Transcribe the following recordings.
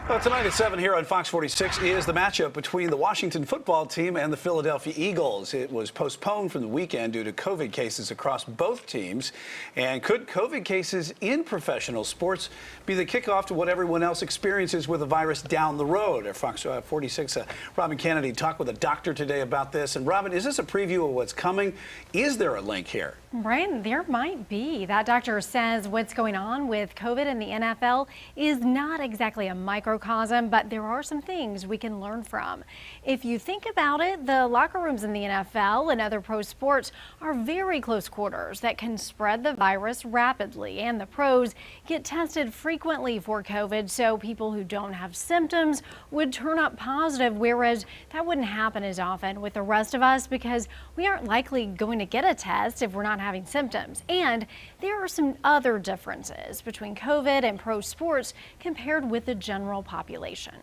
Well, tonight at 7 here on Fox 46 is the matchup between the Washington football team and the Philadelphia Eagles. It was postponed from the weekend due to COVID cases across both teams. And could COVID cases in professional sports be the kickoff to what everyone else experiences with the virus down the road? Our Fox 46, Robin KANADY talked with a doctor today about this. And Robin, is this a preview of what's coming? Is there a link here? Brian, there might be. That doctor says what's going on with COVID in the NFL is not exactly a microcosm, but there are some things we can learn from. If you think about it, the locker rooms in the NFL and other pro sports are very close quarters that can spread the virus rapidly, and the pros get tested frequently for COVID, so people who don't have symptoms would turn up positive, whereas that wouldn't happen as often with the rest of us because we aren't likely going to get a test if we're not having symptoms. And there are some other differences between COVID and pro sports compared with the general population.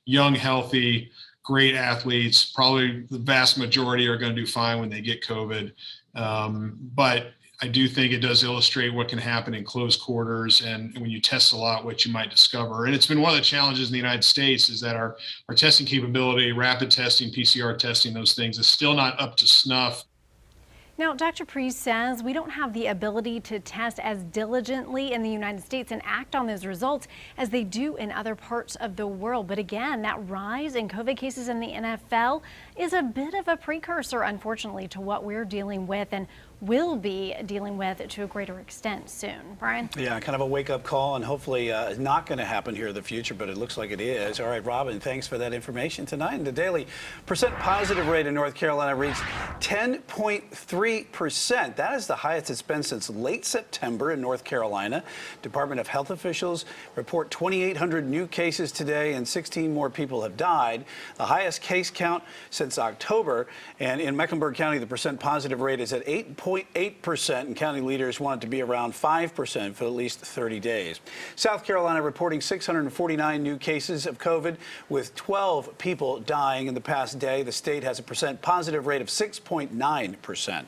Young, healthy, great athletes, probably the vast majority are going to do fine when they get COVID. But I do think it does illustrate what can happen in close quarters and when you test a lot, what you might discover. And it's been one of the challenges in the United States is that our testing capability, rapid testing, PCR testing, those things is still not up to snuff. Now, Dr. Priest says we don't have the ability to test as diligently in the United States and act on those results as they do in other parts of the world. But again, that rise in COVID cases in the NFL is a bit of a precursor, unfortunately, to what we're dealing with and will be dealing with to a greater extent soon. Brian? Yeah, kind of a wake-up call, and hopefully not going to happen here in the future, but it looks like it is. All right, Robin, thanks for that information tonight. And the daily percent positive rate in North Carolina reached 10.3%. That is the highest it's been since late September in North Carolina. Department of Health officials report 2,800 new cases today, and 16 more people have died. The highest case count since October. And in Mecklenburg County, the percent positive rate is at 8.8%, and county leaders want it to be around 5% for at least 30 days. South Carolina reporting 649 new cases of COVID, with 12 people dying in the past day. The state has a percent positive rate of 6.9%.